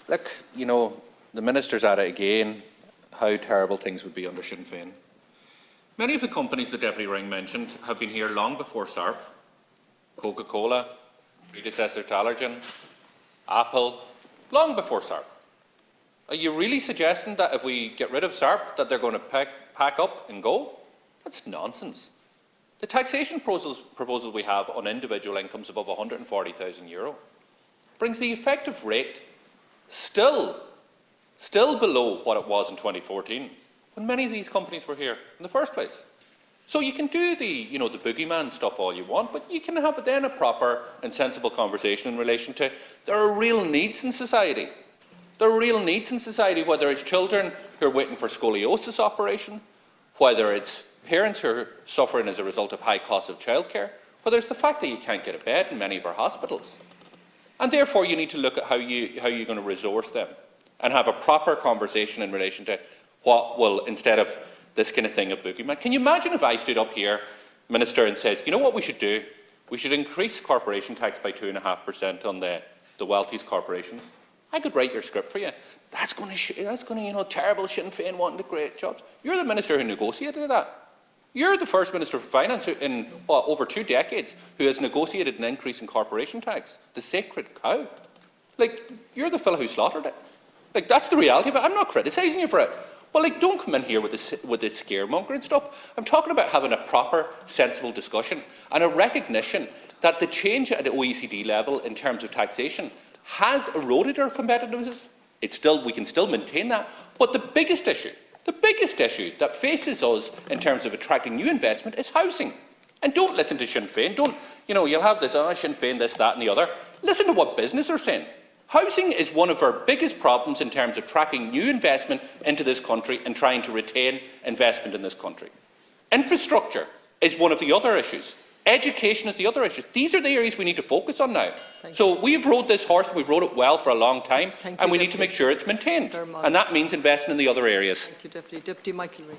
Look, you know, the Minister's at it again, how terrible things would be under Sinn Féin. Many of the companies the Deputy Ring mentioned have been here long before SARP. Coca-Cola, predecessor to Allergen, Apple, long before SARP. Are you really suggesting that if we get rid of SARP that they're going to pack up and go? That's nonsense. The taxation proposal we have on individual incomes above €140,000 brings the effective rate still below what it was in 2014, when many of these companies were here in the first place. So you can do the boogeyman stuff all you want, but you can have then a proper and sensible conversation in relation to there are real needs in society. There are real needs in society, whether it's children who are waiting for scoliosis operation, whether it's parents who are suffering as a result of high costs of childcare, whether it's the fact that you can't get a bed in many of our hospitals. And therefore you need to look at how you're going to resource them and have a proper conversation in relation to what will, instead of this kind of thing of boogeyman. Can you imagine if I stood up here, Minister, and says, you know what we should do? We should increase corporation tax by 2.5% on the wealthiest corporations. I could write your script for you. That's going to, terrible Sinn Féin wanting to create jobs. You're the Minister who negotiated that. You're the first Minister for Finance in over 2 decades who has negotiated an increase in corporation tax, the sacred cow. Like, you're the fellow who slaughtered it. Like, that's the reality, but I'm not criticising you for it. Well, like, don't come in here with this scaremongering stuff. I'm talking about having a proper, sensible discussion and a recognition that the change at the OECD level in terms of taxation has eroded our competitiveness. We can still maintain that. But the biggest issue that faces us in terms of attracting new investment is housing. And don't listen to Sinn Féin. You'll have this, Sinn Féin, this, that and the other. Listen to what business are saying. Housing is one of our biggest problems in terms of attracting new investment into this country and trying to retain investment in this country. Infrastructure is one of the other issues. Education is the other issue. These are the areas we need to focus on now. So we've rode this horse, we've rode it well for a long time, and we need to make sure it's maintained. And that means investing in the other areas. Thank you, Deputy. Deputy Michael Ring.